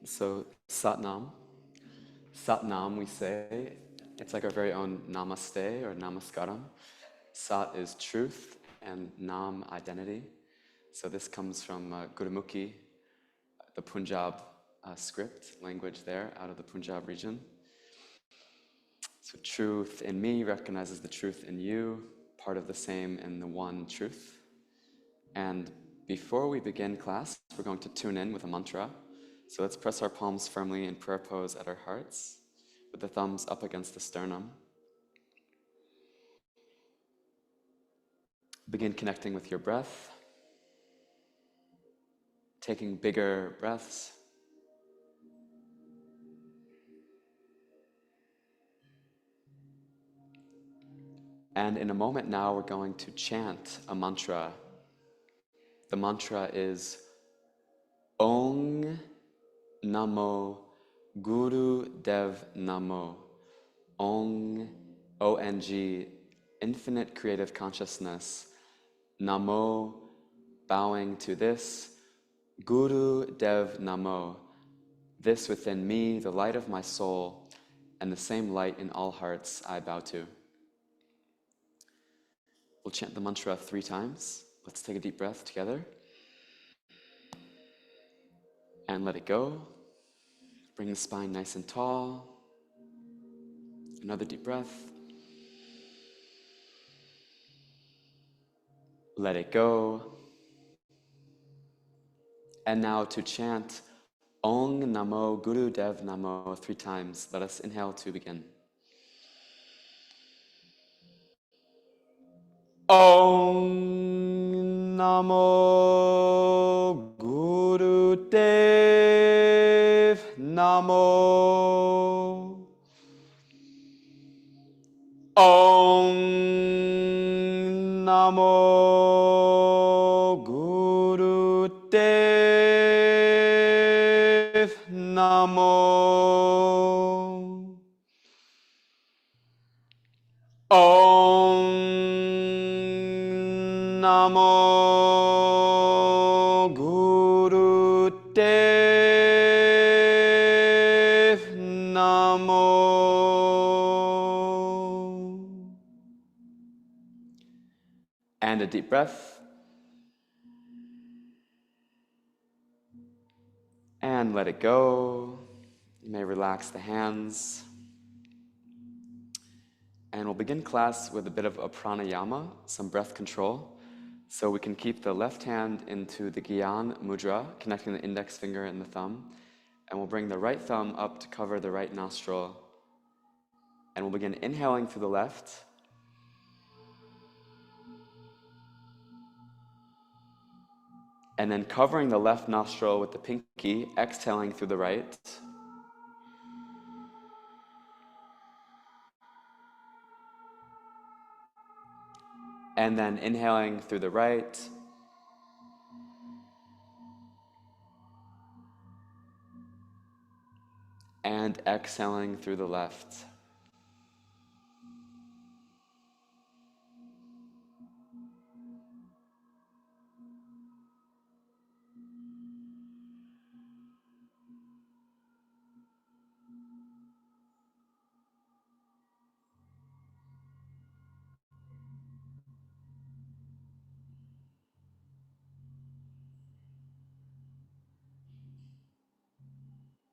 So Satnam. Satnam, we say, it's like our very own namaste or namaskaram. Sat is truth and Nam identity. So this comes from Gurumukhi, the Punjab script, language there, out of the Punjab region. So truth in me recognizes the truth in you, part of the same in the one truth. And before we begin class, we're going to tune in with a mantra. So let's press our palms firmly in prayer pose at our hearts, with the thumbs up against the sternum. Begin connecting with your breath, taking bigger breaths. And in a moment now, we're going to chant a mantra. The mantra is Ong Namo Guru Dev Namo. Ong, O-N-G, infinite creative consciousness. Namo, bowing to this. Guru Dev Namo, this within me, the light of my soul, and the same light in all hearts I bow to. We'll chant the mantra 3 times. Let's take a deep breath together. And let it go. Bring the spine nice and tall. Another deep breath. Let it go. And now to chant Ong Namo Guru Dev Namo 3 times. Let us inhale to begin. Ong Namo Guru Dev Namo. Ong Namo Guru Dev Namo. Om Namo Guru Dev Namo. And a deep breath. And let it go. You may relax the hands. And we'll begin class with a bit of a pranayama, some breath control. So we can keep the left hand into the Gyan Mudra, connecting the index finger and the thumb. And we'll bring the right thumb up to cover the right nostril. And we'll begin inhaling through the left. And then covering the left nostril with the pinky, exhaling through the right. And then inhaling through the right. And exhaling through the left.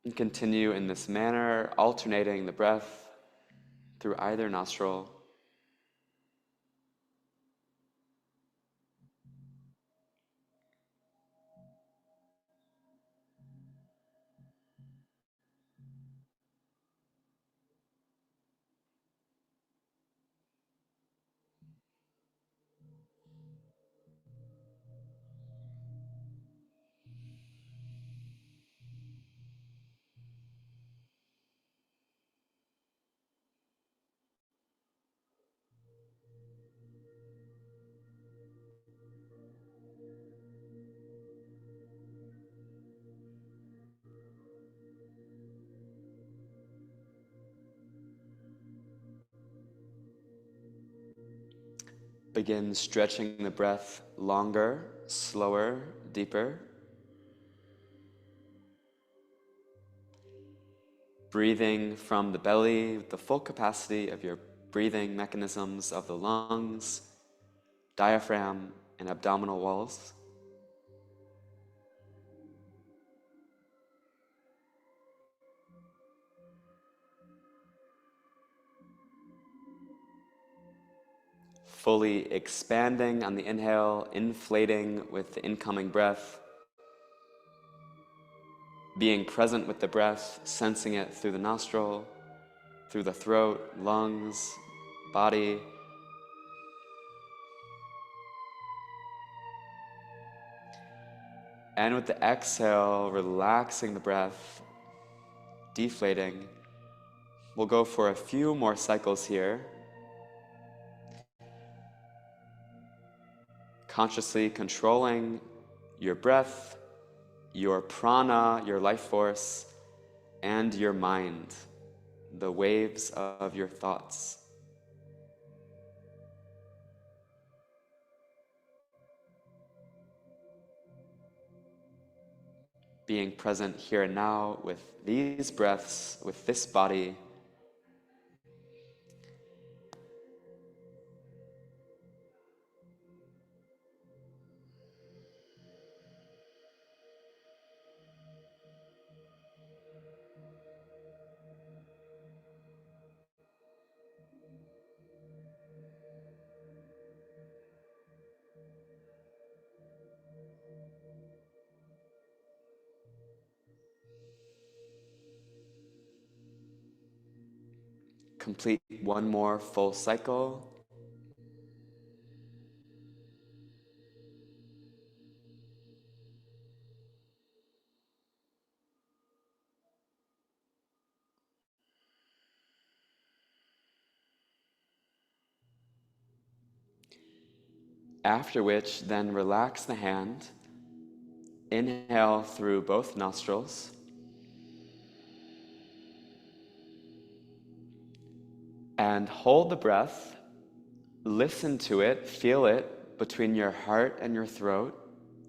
And continue in this manner, alternating the breath through either nostril. Begin stretching the breath longer, slower, deeper. breathing from the belly with the full capacity of your breathing mechanisms of the lungs, diaphragm, and abdominal walls. Fully expanding on the inhale, inflating with the incoming breath, being present with the breath, sensing it through the nostril, through the throat, lungs, body. And with the exhale, relaxing the breath, deflating. We'll go for a few more cycles here. Consciously controlling your breath, your prana, your life force, and your mind, the waves of your thoughts. Being present here and now with these breaths, with this body. Complete one more full cycle. After which, then relax the hand. Inhale through both nostrils. And hold the breath. Listen to it, feel it between your heart and your throat,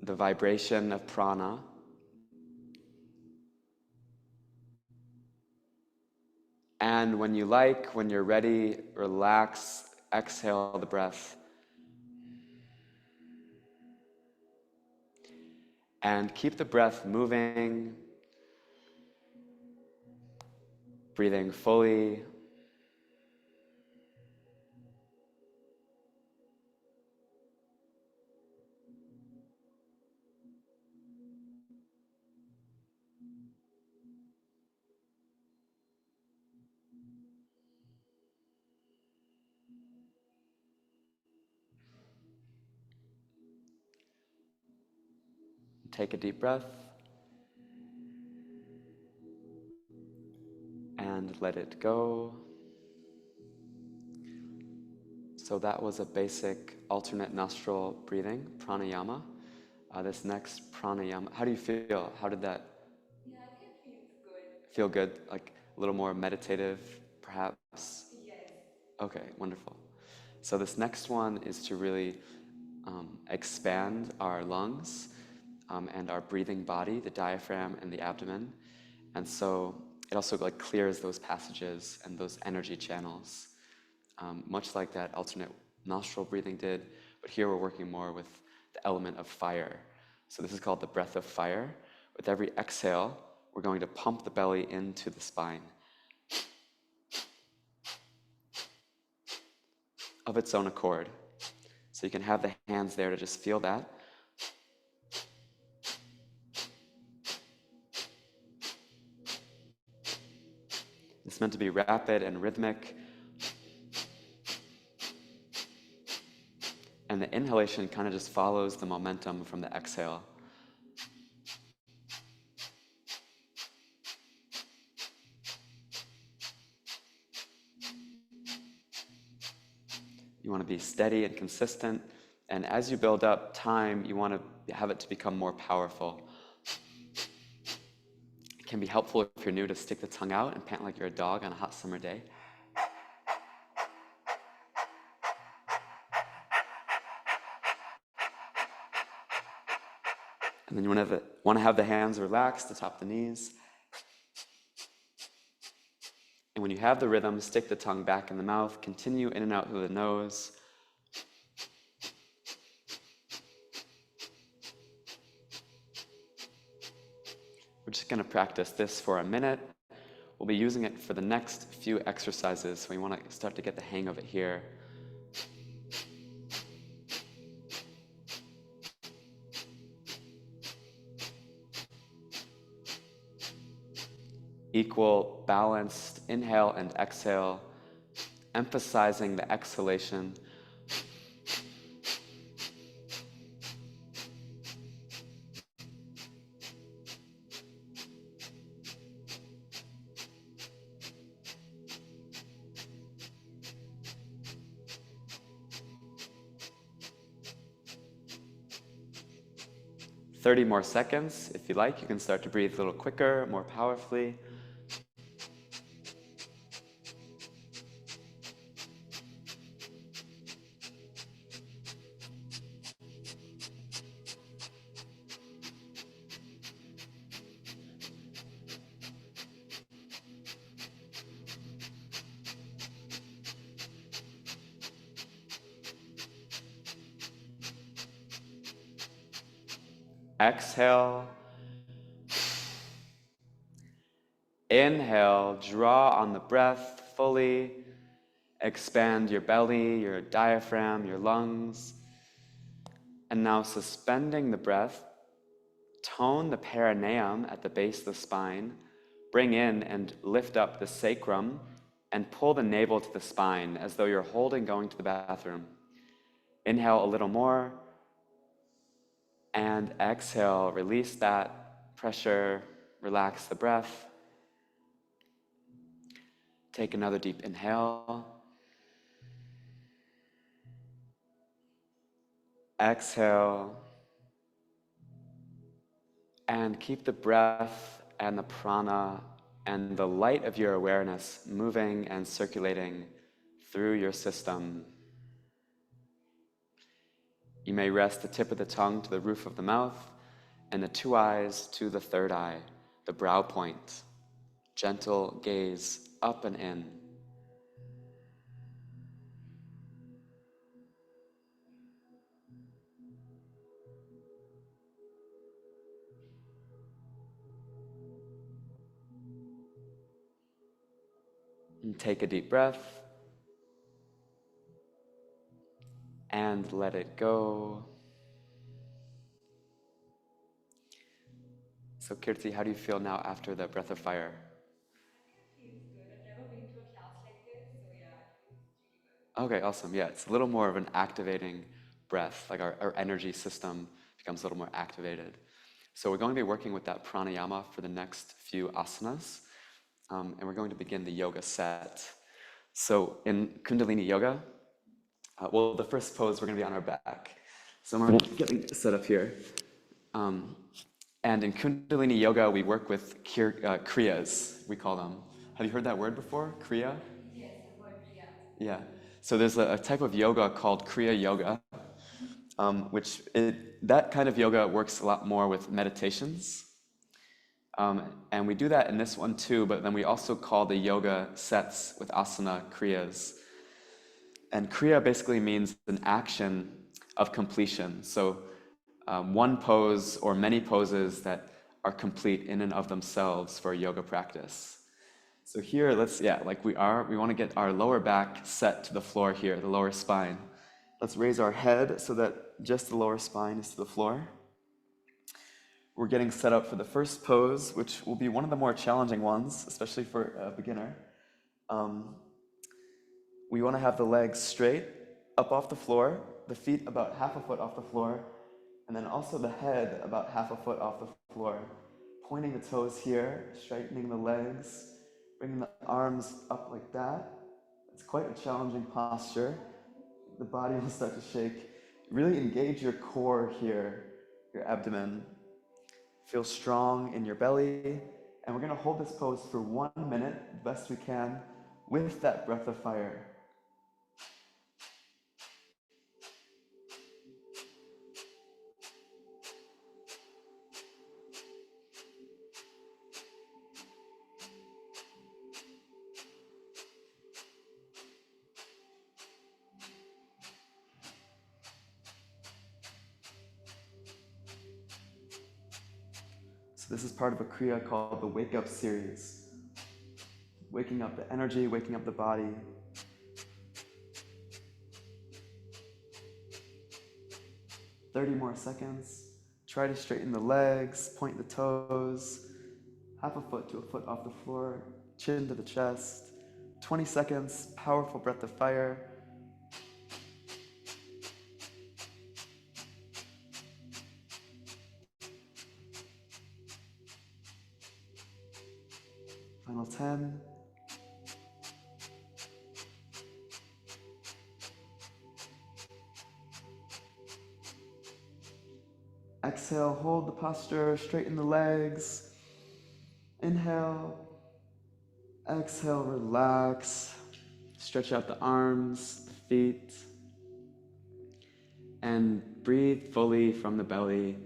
the vibration of prana. And when you like, when you're ready, relax, exhale the breath. And keep the breath moving, breathing fully. Take a deep breath and let it go. So that was a basic alternate nostril breathing, pranayama. This next pranayama, how do you feel? How did that Yeah, I think it feels good. feel? Good? Like a little more meditative, perhaps? Yes. Okay, wonderful. So this next one is to really expand our lungs and our breathing body, the diaphragm and the abdomen. And so it also like clears those passages and those energy channels, much like that alternate nostril breathing did. But here we're working more with the element of fire. So this is called the breath of fire. With every exhale, we're going to pump the belly into the spine of its own accord. So you can have the hands there to just feel that. It's meant to be rapid and rhythmic. And the inhalation kind of just follows the momentum from the exhale. You want to be steady and consistent. And as you build up time, you want to have it to become more powerful. It can be helpful if you're new to stick the tongue out and pant like you're a dog on a hot summer day. And then you want to have the hands relaxed atop the knees. And when you have the rhythm, stick the tongue back in the mouth, continue in and out through the nose. We're just going to practice this for a minute. We'll be using it for the next few exercises, so we want to start to get the hang of it here. Equal, balanced inhale and exhale, emphasizing the exhalation. "30 more seconds. If you like, you can start to breathe a little quicker, more powerfully. Exhale. Inhale, draw on the breath fully. Expand your belly, your diaphragm, your lungs. And now suspending the breath, tone the perineum at the base of the spine. Bring in and lift up the sacrum and pull the navel to the spine as though you're holding going to the bathroom. Inhale a little more. And exhale, release that pressure, relax the breath. Take another deep inhale. Exhale. And keep the breath and the prana and the light of your awareness moving and circulating through your system. You may rest the tip of the tongue to the roof of the mouth and the two eyes to the third eye, the brow point. Gentle gaze up and in. And take a deep breath and let it go. So Kirti, how do you feel now after the breath of fire? It feels good. I've never been to a class like this, so yeah, it feels really good. Okay, awesome. Yeah, it's a little more of an activating breath, like our energy system becomes a little more activated. So we're going to be working with that pranayama for the next few asanas, and we're going to begin the yoga set. So in Kundalini yoga, well, the first pose, we're going to be on our back. So I'm already getting set up here. And in Kundalini yoga, we work with kriyas, we call them. Have you heard that word before, kriya? Yes, I've heard Kriya. Yeah. So there's a type of yoga called Kriya Yoga, that kind of yoga works a lot more with meditations. And we do that in this one too, but then we also call the yoga sets with asana kriyas. And kriya basically means an action of completion. So one pose or many poses that are complete in and of themselves for a yoga practice. So here, we want to get our lower back set to the floor here, the lower spine. Let's raise our head so that just the lower spine is to the floor. We're getting set up for the first pose, which will be one of the more challenging ones, especially for a beginner. We want to have the legs straight up off the floor, the feet about half a foot off the floor, and then also the head about half a foot off the floor. Pointing the toes here, straightening the legs, bringing the arms up like that. It's quite a challenging posture. The body will start to shake. Really engage your core here, your abdomen. Feel strong in your belly. And we're going to hold this pose for 1 minute, best we can, with that breath of fire. this is part of a Kriya called the Wake Up series. Waking up the energy, waking up the body. 30 more seconds. Try to straighten the legs, point the toes, half a foot to a foot off the floor, chin to the chest. 20 seconds, powerful breath of fire. Final 10. Exhale, hold the posture, straighten the legs. Inhale. Exhale, relax. Stretch out the arms, the feet. And breathe fully from the belly,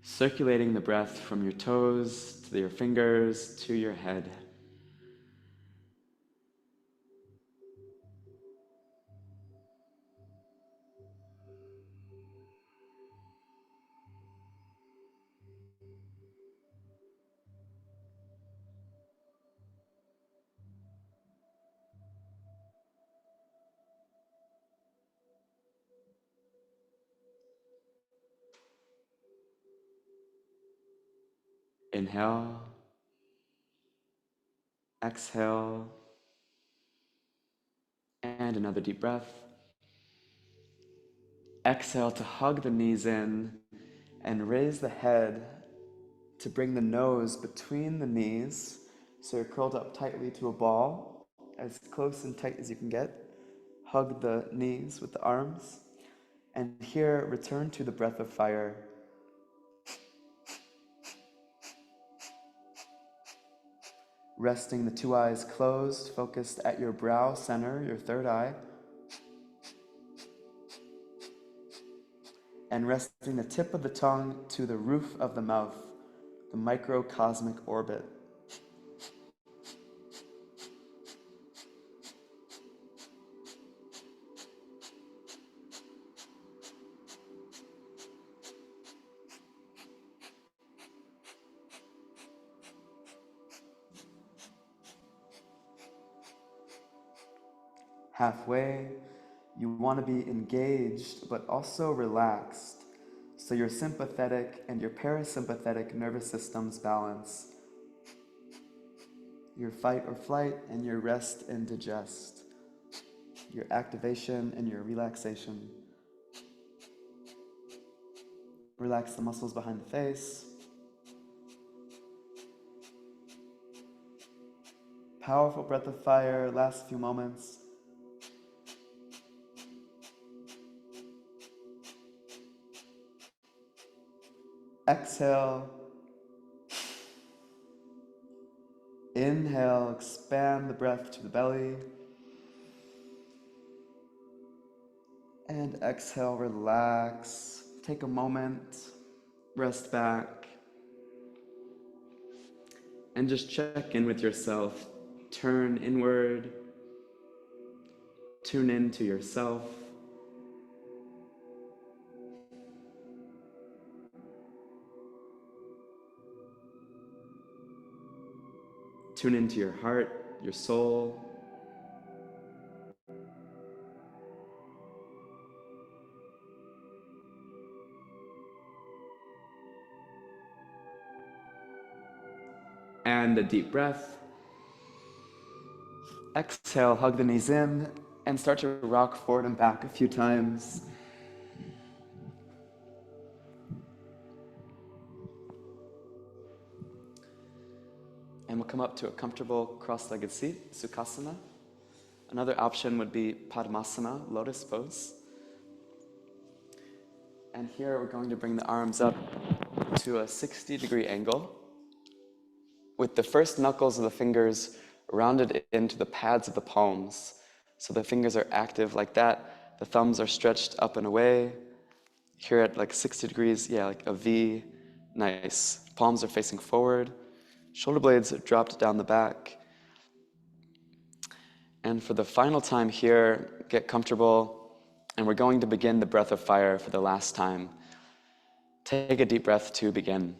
circulating the breath from your toes to your fingers to your head. Inhale, exhale, and another deep breath. Exhale to hug the knees in and raise the head to bring the nose between the knees so you're curled up tightly to a ball, as close and tight as you can get. Hug the knees with the arms. And here, return to the breath of fire. Resting the two eyes closed, focused at your brow center, your third eye. And resting the tip of the tongue to the roof of the mouth, the microcosmic orbit. Halfway, you want to be engaged but also relaxed, so your sympathetic and your parasympathetic nervous systems balance. Your fight or flight and your rest and digest. Your activation and your relaxation. Relax the muscles behind the face. Powerful breath of fire, last few moments. Exhale. Inhale, expand the breath to the belly. And exhale, relax. Take a moment, rest back. And just check in with yourself. Turn inward. Tune into yourself. Tune into your heart, your soul. And a deep breath. Exhale, hug the knees in, and start to rock forward and back a few times. And we'll come up to a comfortable cross-legged seat, Sukhasana. Another option would be Padmasana, lotus pose. And here we're going to bring the arms up to a 60-degree angle, with the first knuckles of the fingers rounded into the pads of the palms. So the fingers are active like that. The thumbs are stretched up and away. Here at like 60 degrees, yeah, like a V. Nice. Palms are facing forward. Shoulder blades are dropped down the back. And for the final time here, get comfortable. And we're going to begin the breath of fire for the last time. Take a deep breath to begin.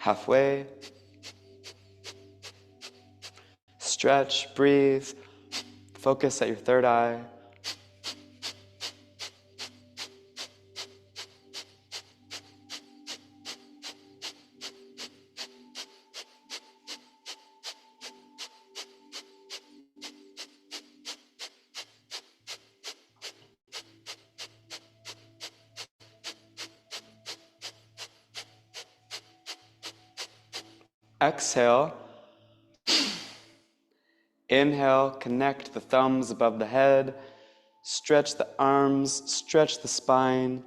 halfway. Stretch, breathe, focus at your third eye. Exhale. Inhale, connect the thumbs above the head, stretch the arms, stretch the spine,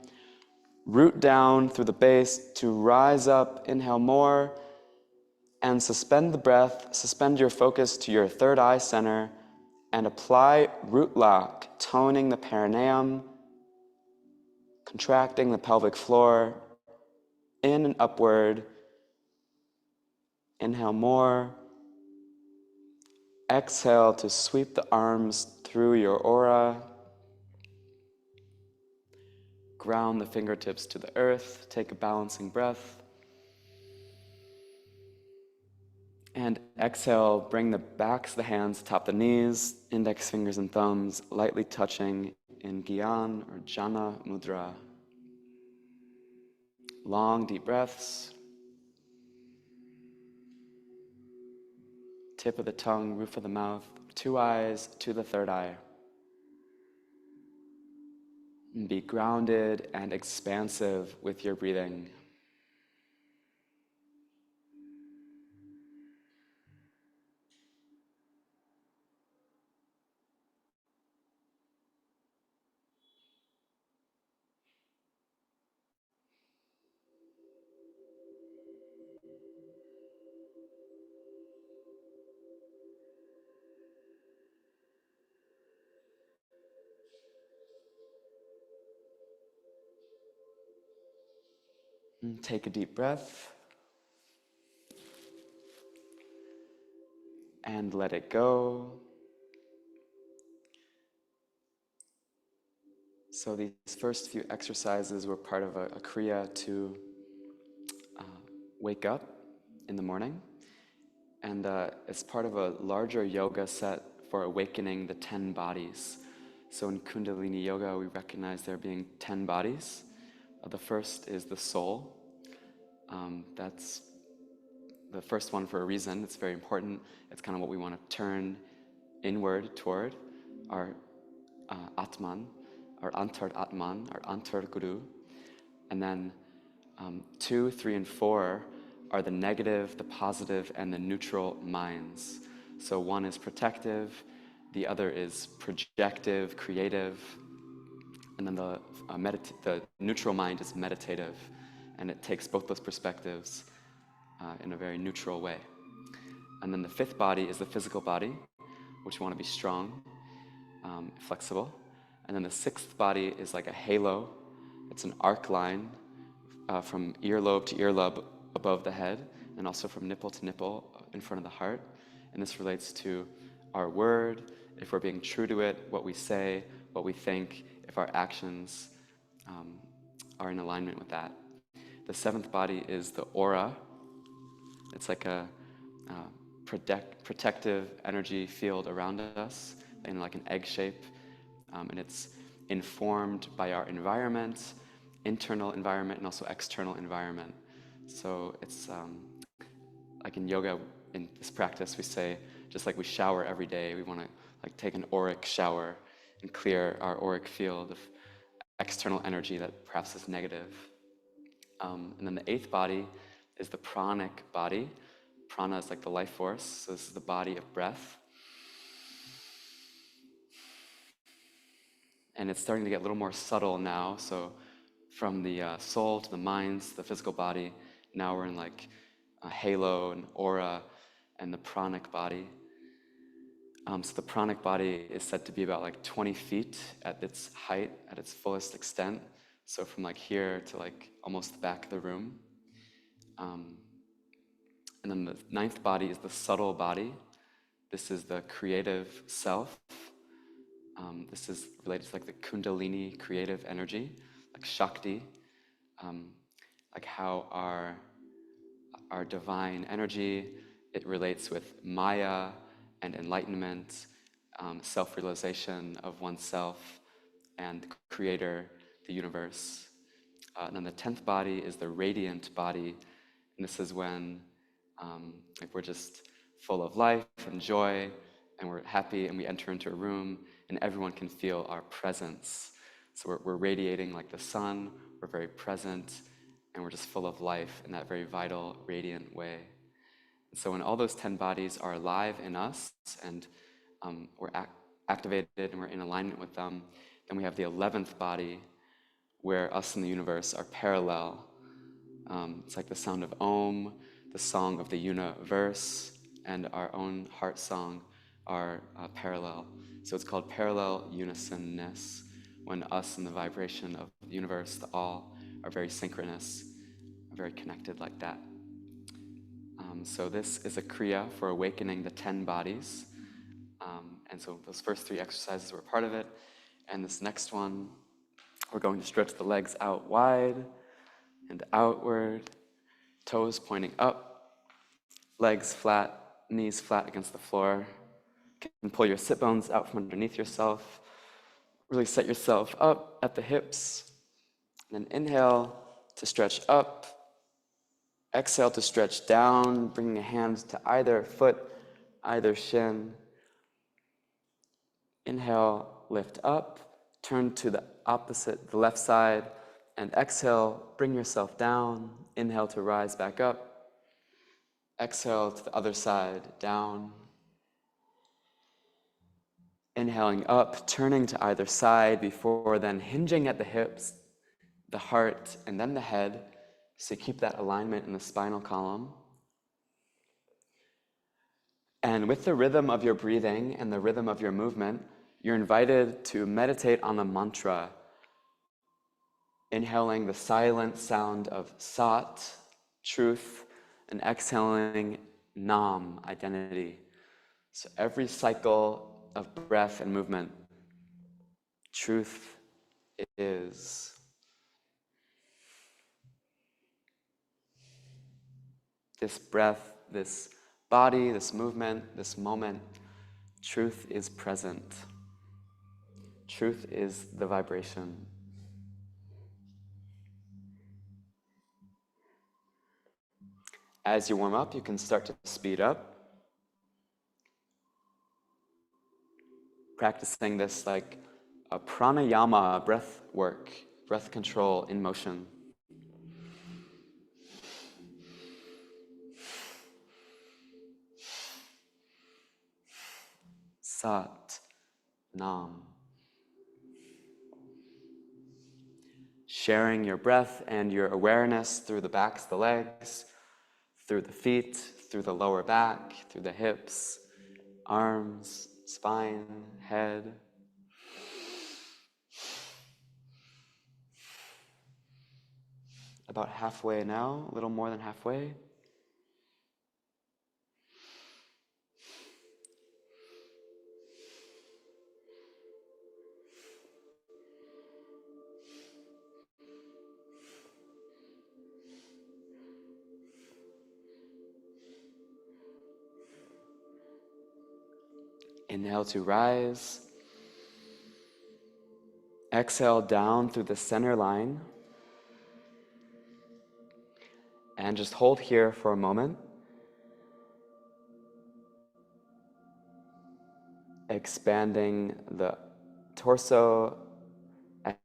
root down through the base to rise up. Inhale more, and suspend the breath, suspend your focus to your third eye center, and apply root lock, toning the perineum, contracting the pelvic floor, in and upward. Inhale more. Exhale to sweep the arms through your aura. Ground the fingertips to the earth. Take a balancing breath. And exhale, bring the backs of the hands atop the knees, index fingers and thumbs lightly touching in Gyan or Jana Mudra. Long, deep breaths. Tip of the tongue, roof of the mouth, two eyes to the third eye. And be grounded and expansive with your breathing. And take a deep breath. And let it go. So these first few exercises were part of a kriya to wake up in the morning. And it's part of a larger yoga set for awakening the 10 bodies. So in Kundalini yoga, we recognize there being 10 bodies. The first is the soul. That's the first one for a reason. It's very important. It's kind of what we want to turn inward toward, our Atman, our Antar Atman, our Antar Guru. And then 2, 3, and 4 are the negative, the positive, and the neutral minds. So one is protective, the other is projective, creative, and then the neutral mind is meditative, and it takes both those perspectives in a very neutral way. And then the fifth body is the physical body, which we want to be strong, flexible. And then the sixth body is like a halo. It's an arc line from earlobe to earlobe above the head, and also from nipple to nipple in front of the heart. And this relates to our word, if we're being true to it, what we say, what we think, if our actions are in alignment with that. The seventh body is the aura. It's like a protective energy field around us in like an egg shape, and it's informed by our environment, internal environment, and also external environment. So it's like in yoga, in this practice, we say, just like we shower every day, we want to like take an auric shower and clear our auric field of external energy that perhaps is negative. And then the eighth body is the pranic body. Prana is like the life force, so this is the body of breath. And it's starting to get a little more subtle now, so from the soul to the minds, the physical body, now we're in like a halo and aura and the pranic body. So the pranic body is said to be about like 20 feet at its height, at its fullest extent. So from like here to like almost the back of the room. And then the ninth body is the subtle body. This is the creative self. This is related to like the Kundalini creative energy, like Shakti, like how our our divine energy. It relates with Maya and enlightenment, self-realization of oneself and Creator, the universe. And then the 10th body is the radiant body. And this is when like we're just full of life and joy, and we're happy, and we enter into a room, and everyone can feel our presence. So we're radiating like the sun, we're very present, and we're just full of life in that very vital, radiant way. And so when all those 10 bodies are alive in us, and we're activated and we're in alignment with them, then we have the 11th body, where us and the universe are parallel. It's like the sound of Om, the song of the universe, and our own heart song are parallel. So it's called parallel unisonness, when us and the vibration of the universe, the all, are very synchronous, very connected like that. So this is a kriya for awakening the 10 bodies. And so those first 3 exercises were part of it. And this next one, we're going to stretch the legs out wide and outward, toes pointing up, legs flat, knees flat against the floor. You can pull your sit bones out from underneath yourself. Really set yourself up at the hips. And then inhale to stretch up. Exhale to stretch down, bringing a hand to either foot, either shin. Inhale, lift up, turn to the opposite, the left side, and exhale, bring yourself down. Inhale to rise back up. Exhale to the other side, down. Inhaling up, turning to either side before then hinging at the hips, the heart, and then the head. So keep that alignment in the spinal column. And with the rhythm of your breathing and the rhythm of your movement, you're invited to meditate on a mantra, inhaling the silent sound of Sat, truth, and exhaling Nam, identity. So every cycle of breath and movement, truth is. This breath, this body, this movement, this moment, truth is present. Truth is the vibration. As you warm up, you can start to speed up. Practicing this like a pranayama breath work, breath control in motion. Sat, Nam. Sharing your breath and your awareness through the backs of the legs, through the feet, through the lower back, through the hips, arms, spine, head. About halfway now, a little more than halfway. Inhale to rise. Exhale down through the center line. And just hold here for a moment. Expanding the torso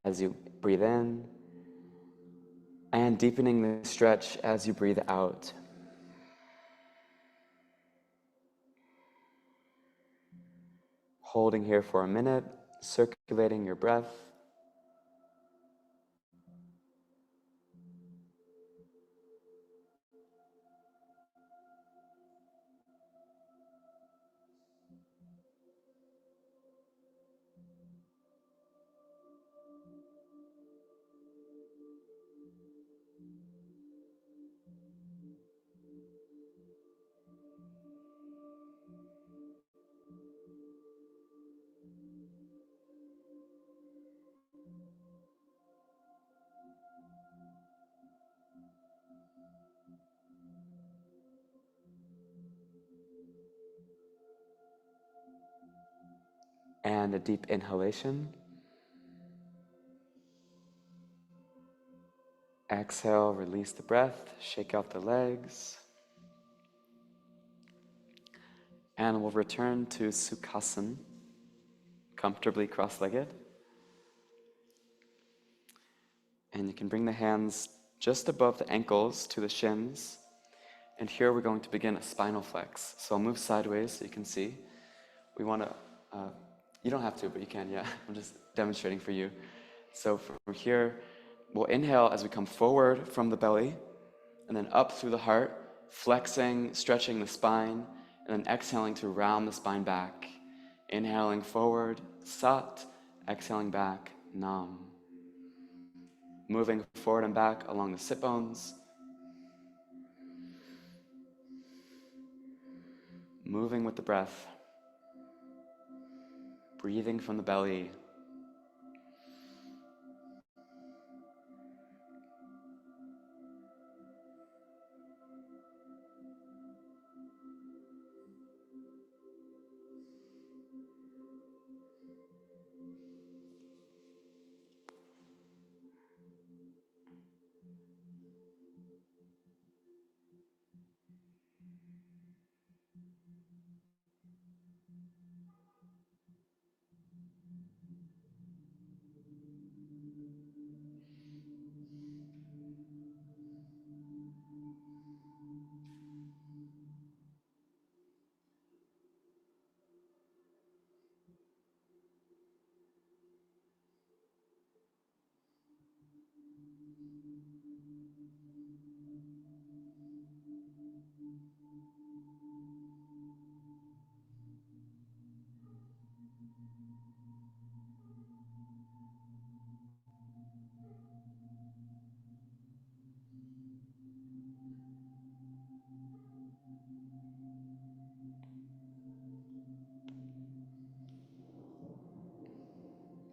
as you breathe in, and deepening the stretch as you breathe out. Holding here for a minute, circulating your breath. And a deep inhalation. Exhale, release the breath, shake out the legs. And we'll return to Sukhasana, comfortably cross-legged. And you can bring the hands just above the ankles to the shins. And here we're going to begin a spinal flex. So I'll move sideways so you can see. We want to, you don't have to, but you can, yeah. I'm just demonstrating for you. So from here, we'll inhale as we come forward from the belly, and then up through the heart, flexing, stretching the spine, and then exhaling to round the spine back. Inhaling forward, Sat, exhaling back, Nam. Moving forward and back along the sit bones. Moving with the breath. Breathing from the belly.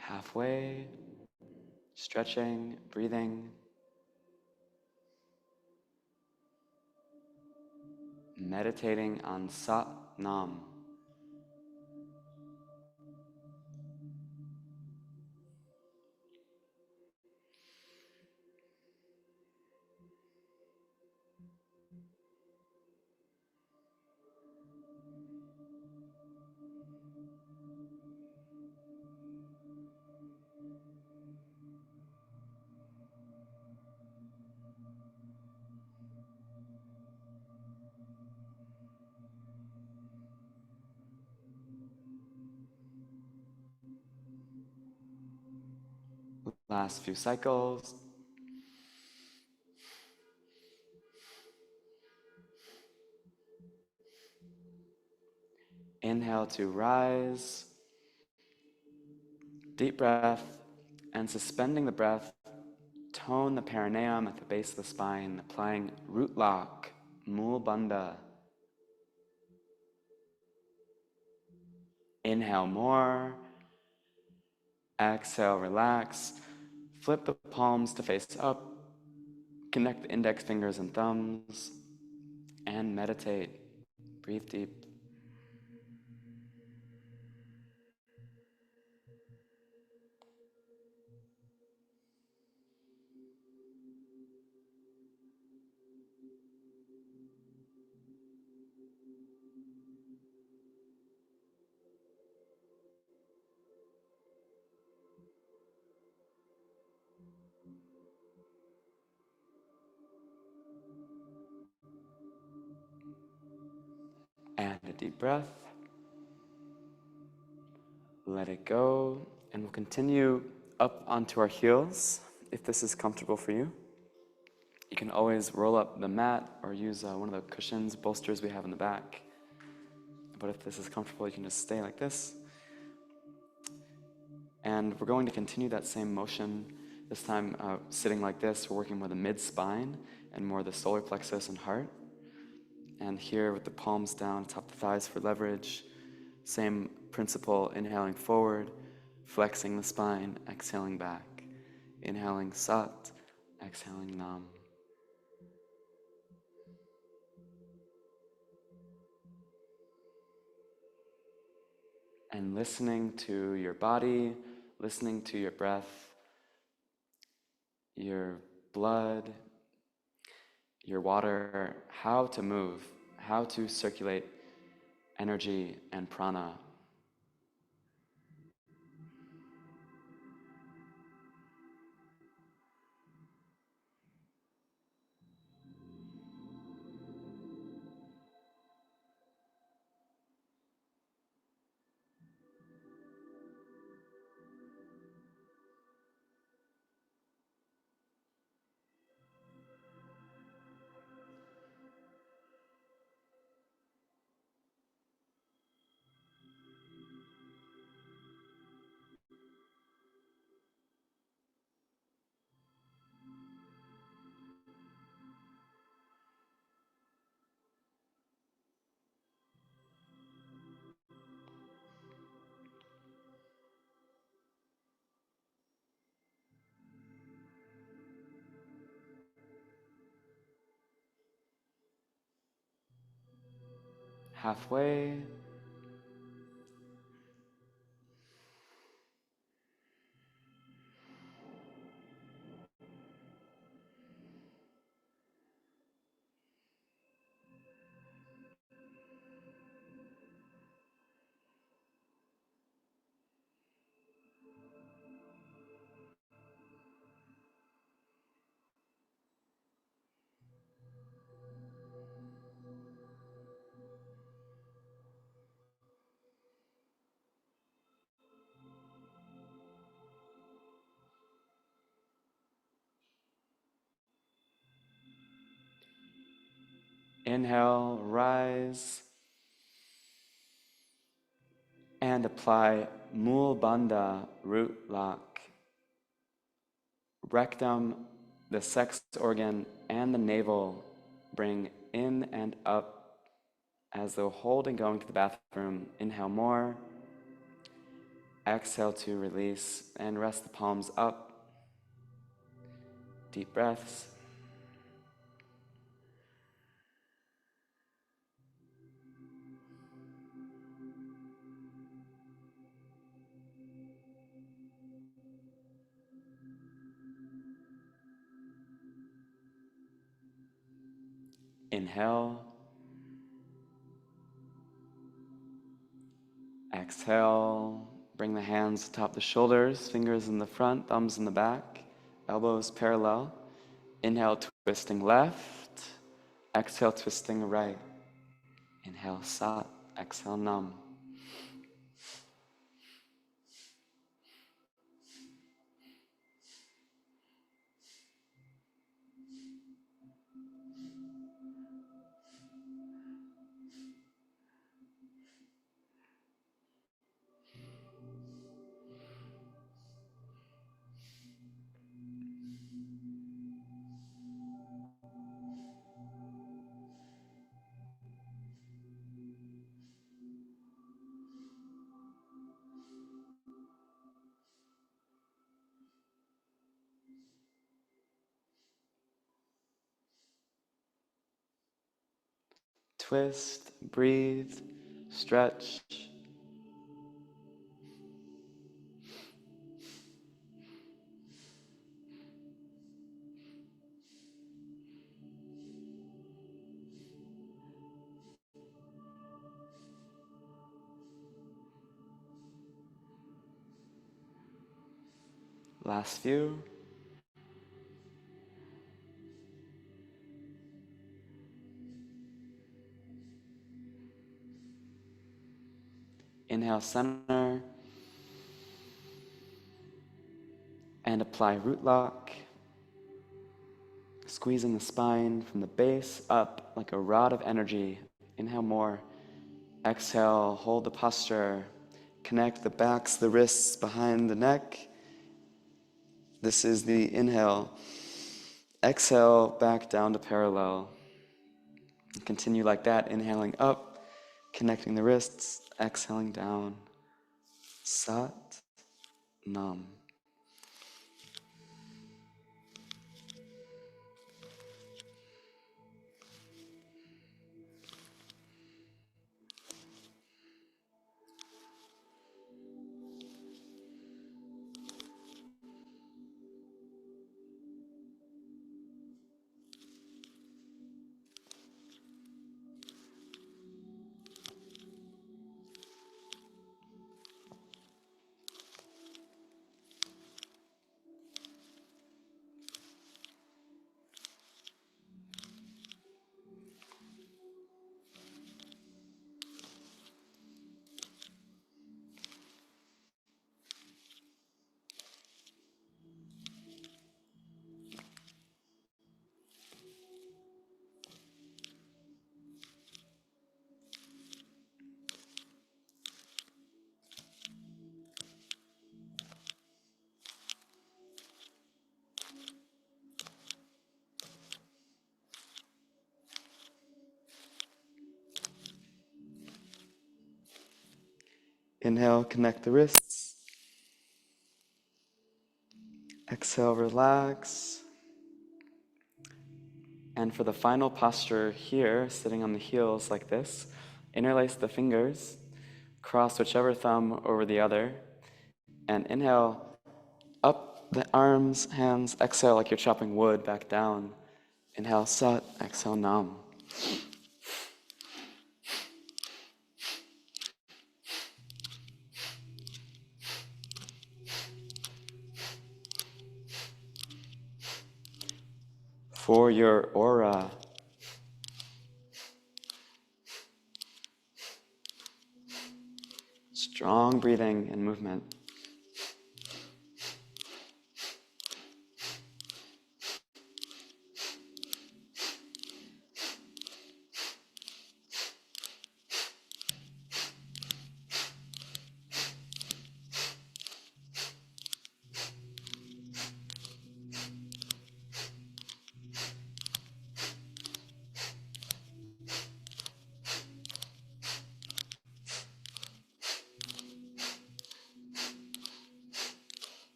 Halfway, stretching, breathing. Meditating on Sat Nam. Last few cycles. Inhale to rise. Deep breath. And suspending the breath, tone the Pranayama at the base of the spine, applying root lock, Mul Bandha. Inhale more. Exhale, relax. Flip the palms to face up. Connect the index fingers and thumbs. And meditate. Breathe deep. And a deep breath. Let it go. And we'll continue up onto our heels if this is comfortable for you. You can always roll up the mat or use one of the cushions, bolsters we have in the back. But if this is comfortable, you can just stay like this. And we're going to continue that same motion. This time, sitting like this, we're working with the mid-spine and more the solar plexus and heart. And here with the palms down, top the thighs for leverage. Same principle, inhaling forward, flexing the spine, exhaling back. Inhaling Sat, exhaling Nam. and listening to your body, listening to your breath, your blood, your water, how to move, how to circulate energy and prana. Halfway. Inhale, rise, and apply Mul Bandha root lock. Rectum, the sex organ, and the navel bring in and up as though holding going to the bathroom. Inhale more. Exhale to release and rest the palms up. Deep breaths. Inhale. Exhale. Bring the hands atop the shoulders, fingers in the front, thumbs in the back, elbows parallel. Inhale, twisting left. Exhale, twisting right. Inhale, Sat. Exhale, Nam. Twist, breathe, stretch. Last few. Inhale, center. And apply root lock. Squeezing the spine from the base up like a rod of energy. Inhale more. Exhale, hold the posture. Connect the backs, the wrists behind the neck. This is the inhale. Exhale, back down to parallel. Continue like that, inhaling up, connecting the wrists, exhaling down. Sat, Nam. Inhale, connect the wrists. Exhale, relax. And for the final posture here, sitting on the heels like this, interlace the fingers, cross whichever thumb over the other, and inhale up the arms, hands, exhale like you're chopping wood back down. Inhale, Sat, exhale, Nam. For your aura, strong breathing and movement.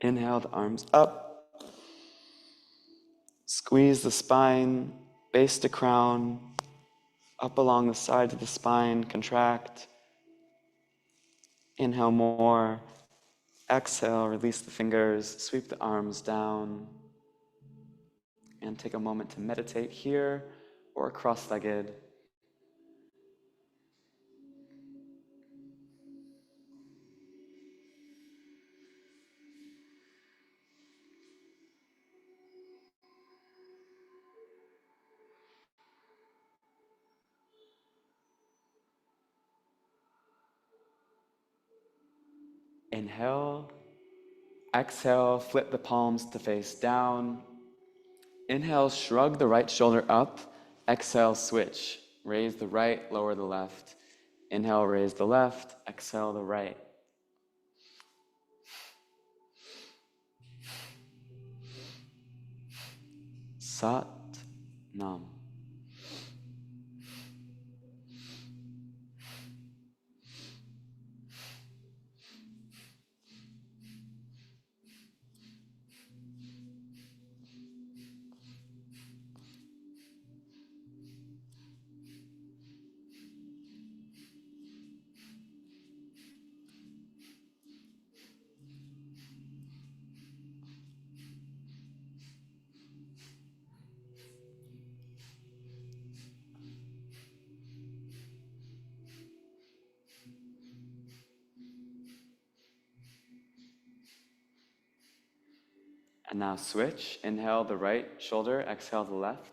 Inhale the arms up, squeeze the spine, base to crown, up along the sides of the spine, contract. Inhale more, exhale, release the fingers, sweep the arms down, and take a moment to meditate here or cross-legged. Inhale, exhale, flip the palms to face down. Inhale, shrug the right shoulder up. Exhale, switch. Raise the right, lower the left. Inhale, raise the left. Exhale, the right. Sat Nam. And now switch. Inhale the right shoulder, exhale the left.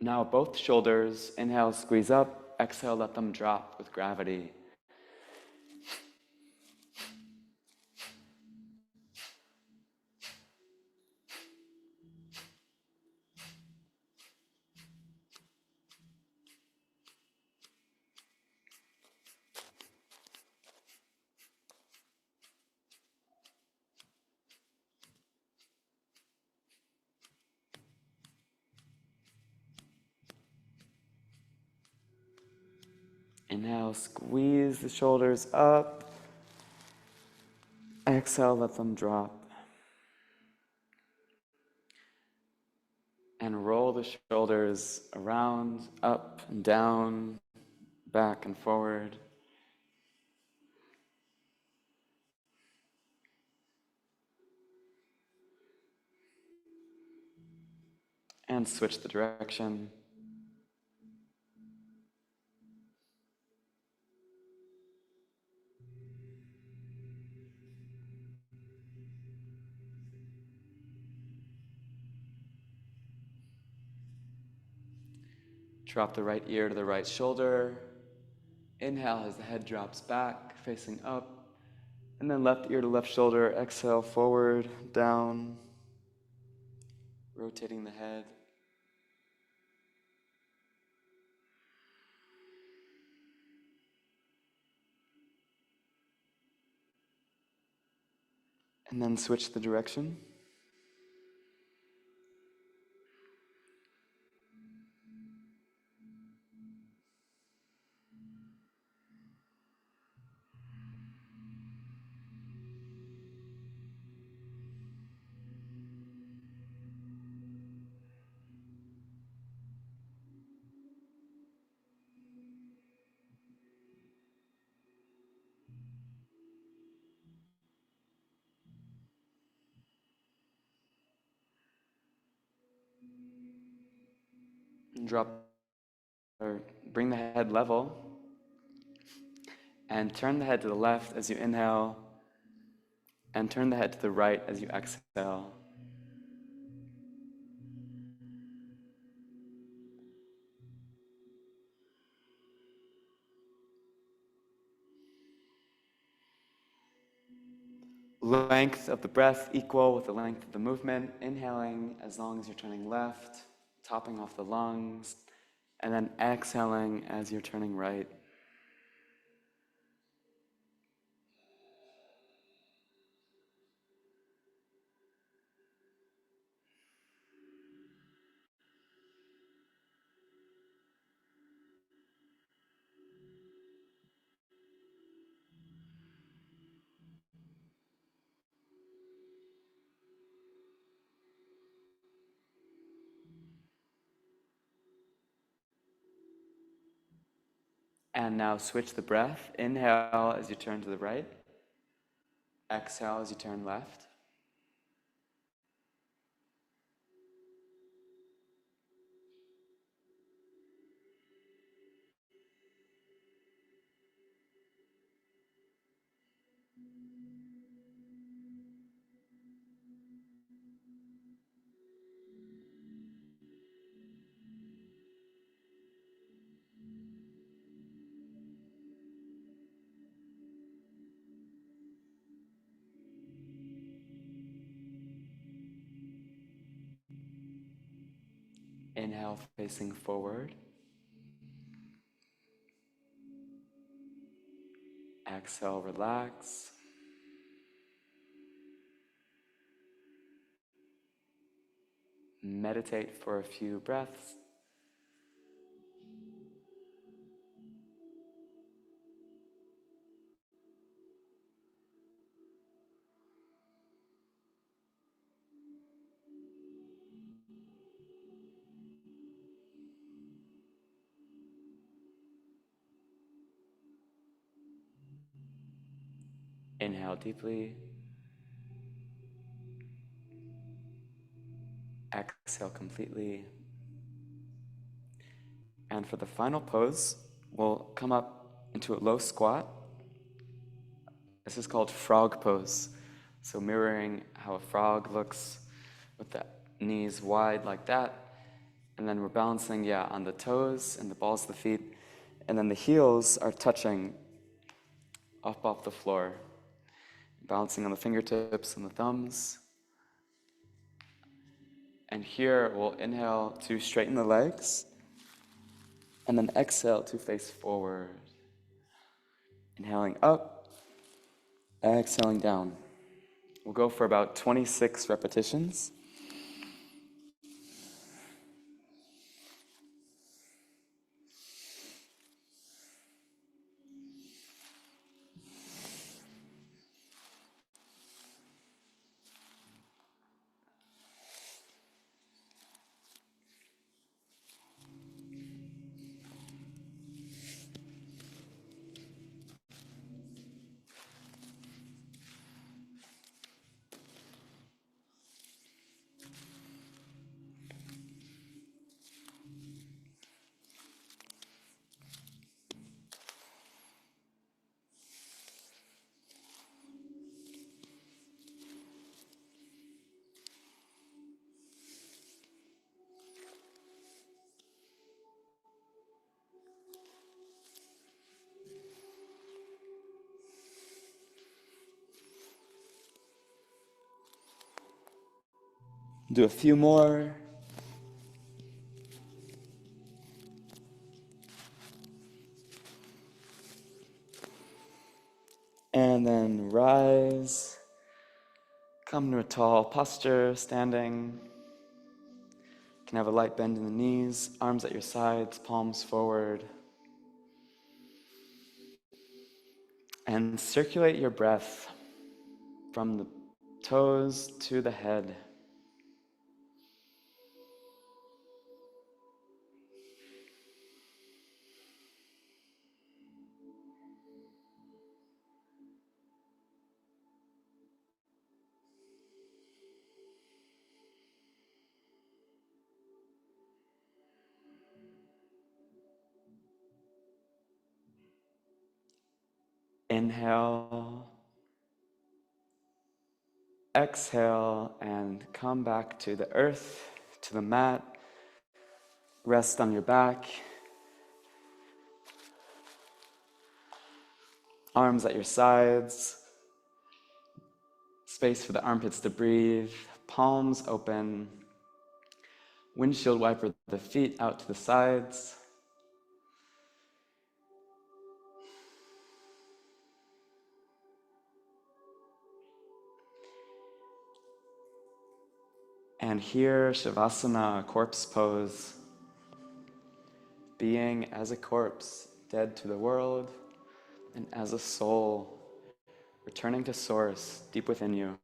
Now both shoulders, inhale, squeeze up, exhale, let them drop with gravity. Inhale, squeeze the shoulders up. Exhale, let them drop. And roll the shoulders around, up and down, back and forward. And switch the direction. Drop the right ear to the right shoulder. Inhale as the head drops back, facing up. And then left ear to left shoulder. Exhale, forward, down. Rotating the head. And then switch the direction. And drop, or bring the head level. And turn the head to the left as you inhale. And turn the head to the right as you exhale. Length of the breath equal with the length of the movement. Inhaling as long as you're turning left, topping off the lungs, and then exhaling as you're turning right. And now switch the breath. Inhale as you turn to the right. Exhale as you turn left. Inhale facing forward. Exhale, relax. Meditate for a few breaths. Inhale deeply. Exhale completely. And for the final pose, we'll come up into a low squat. This is called frog pose. So mirroring how a frog looks with the knees wide like that. And then we're balancing, on the toes and the balls of the feet. And then the heels are touching up off the floor. Balancing on the fingertips and the thumbs. And here we'll inhale to straighten the legs. And then exhale to face forward. Inhaling up, exhaling down. We'll go for about 26 repetitions. Do a few more. And then rise. Come to a tall posture, standing. You can have a light bend in the knees, arms at your sides, palms forward. And circulate your breath from the toes to the head. Inhale, exhale, and come back to the earth, to the mat. Rest on your back. Arms at your sides. Space for the armpits to breathe. Palms open. Windshield wiper the feet out to the sides. And here, Shavasana, corpse pose. Being as a corpse, dead to the world, and as a soul, returning to source deep within you.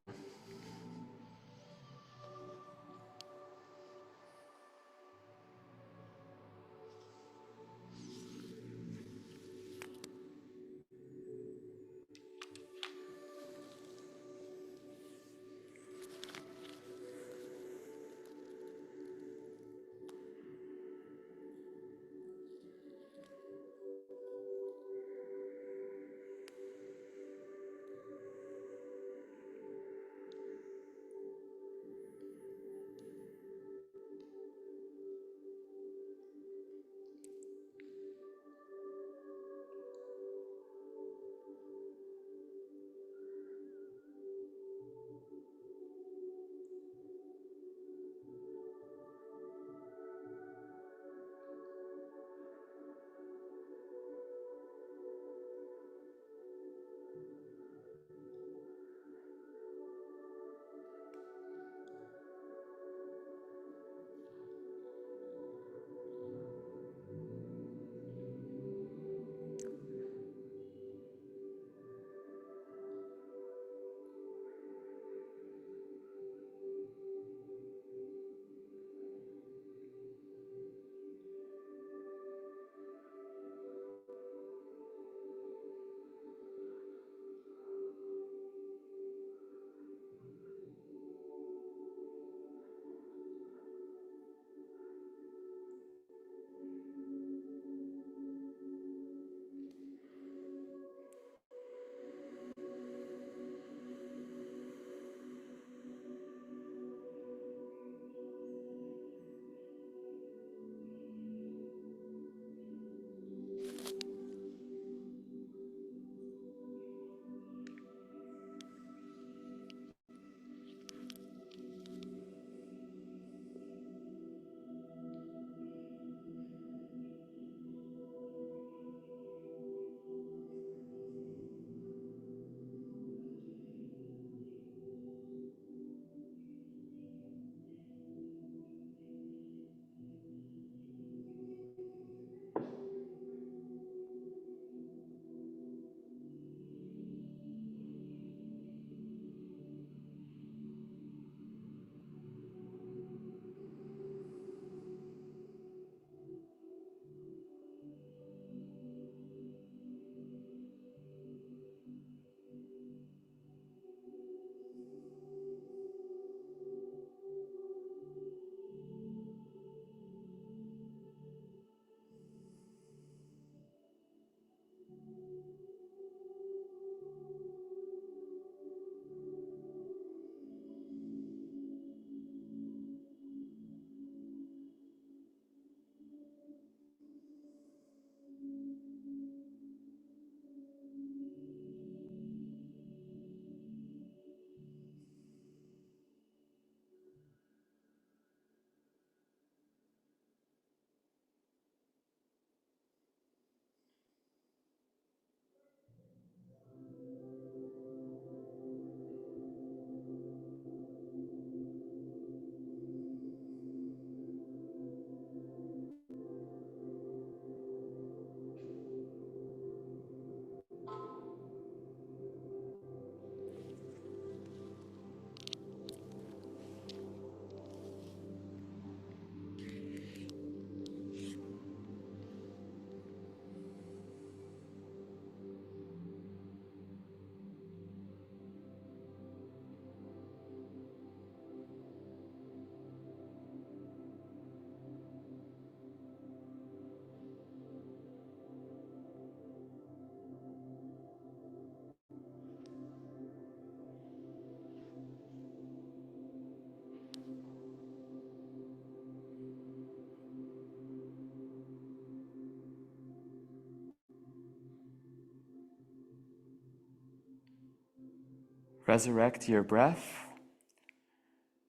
Resurrect your breath,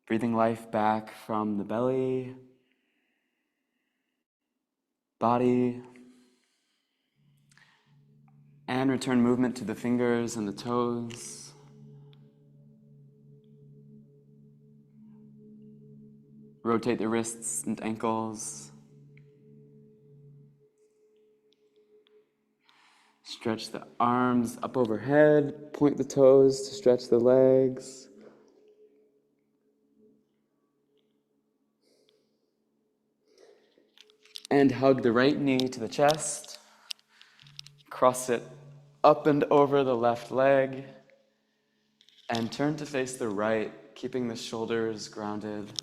breathing life back from the belly, body, and return movement to the fingers and the toes. Rotate the wrists and ankles. Stretch the arms up overhead, point the toes to stretch the legs. And hug the right knee to the chest. Cross it up and over the left leg. And turn to face the right, keeping the shoulders grounded.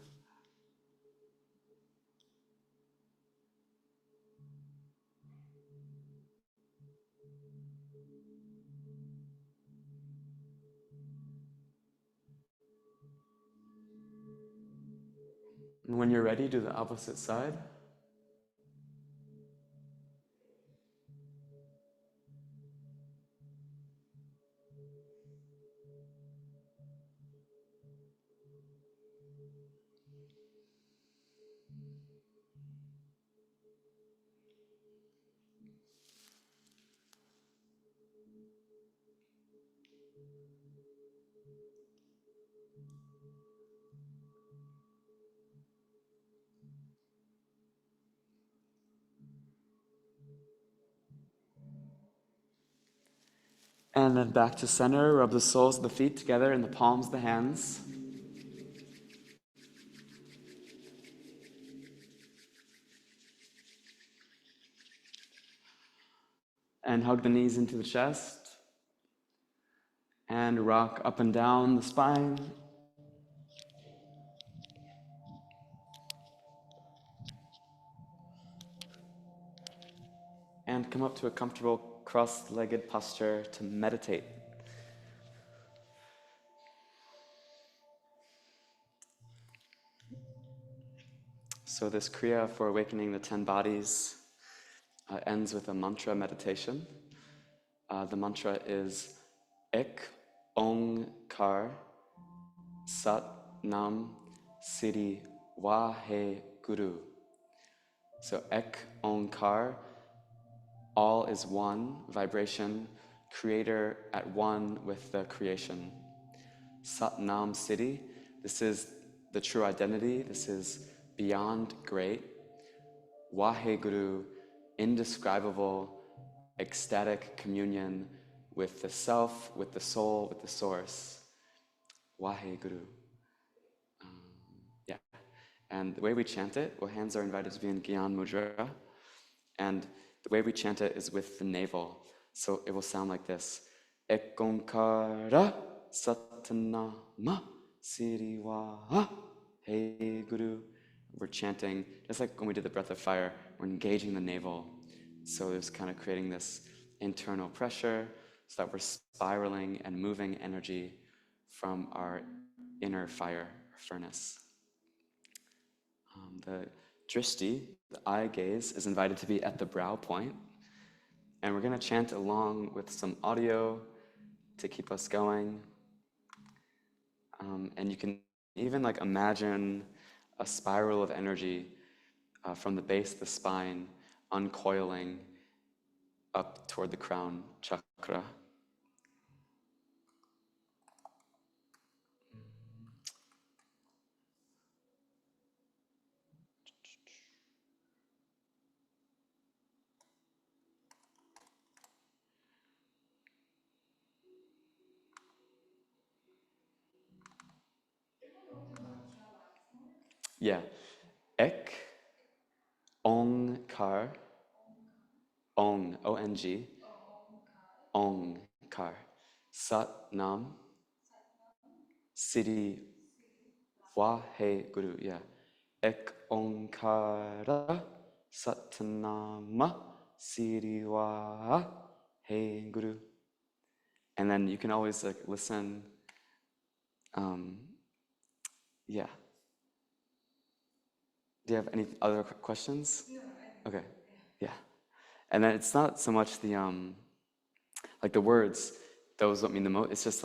And when you're ready, do the opposite side. And then back to center, rub the soles of the feet together in the palms of the hands. And hug the knees into the chest. And rock up and down the spine. And come up to a comfortable cross-legged posture to meditate. So this Kriya for awakening the 10 bodies ends with a mantra meditation. The mantra is Ek Ong Kar Sat Nam Siri Wahe Guru. So Ek Ong Kar, all is one, vibration, creator at one with the creation. Sat Nam Siri, this is the true identity, this is beyond great. Wahe Guru, indescribable, ecstatic communion with the self, with the soul, with the source. Wahe Guru. Yeah. And the way we chant it, well, hands are invited to be in Gyan Mudra. And the way we chant it is with the navel. So it will sound like this. Ekonkara Satanama Siriwa Hey Guru. We're chanting, just like when we did the breath of fire, we're engaging the navel. So it's kind of creating this internal pressure so that we're spiraling and moving energy from our inner fire furnace. The drishti, the eye gaze, is invited to be at the brow point. And we're going to chant along with some audio to keep us going. And you can even imagine a spiral of energy from the base of the spine uncoiling up toward the crown chakra. Yeah. Ek, Ong Kar, Ong, O-N-G, Ong Kar, Sat Nam, Siri Wahe Guru, yeah. Ek Onkara Satnama Siri Wahe Guru. And then you can always listen. Yeah. Do you have any other questions? No, I think. Okay. Yeah. And then it's not so much the the words; those don't mean the most. It's just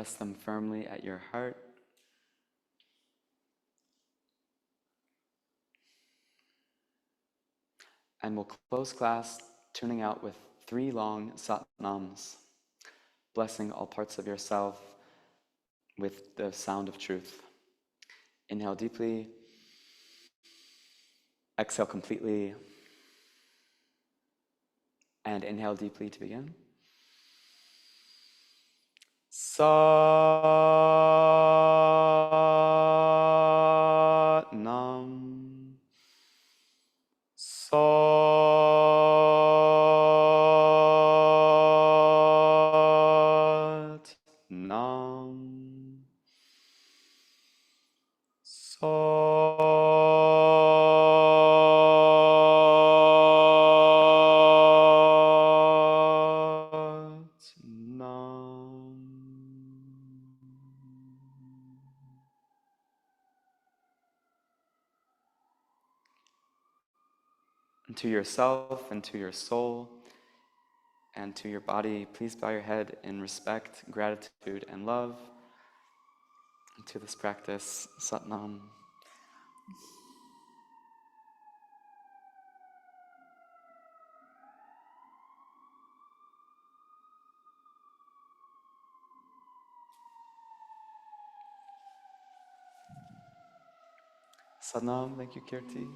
Press them firmly at your heart. And we'll close class tuning out with 3 long satnams, blessing all parts of yourself with the sound of truth. Inhale deeply, exhale completely, and inhale deeply to begin. Sat-nam. Sat-nam. Sat-nam. And to yourself and to your soul and to your body, please bow your head in respect, gratitude, and love to this practice, Satnam. Satnam, thank you, Kirti.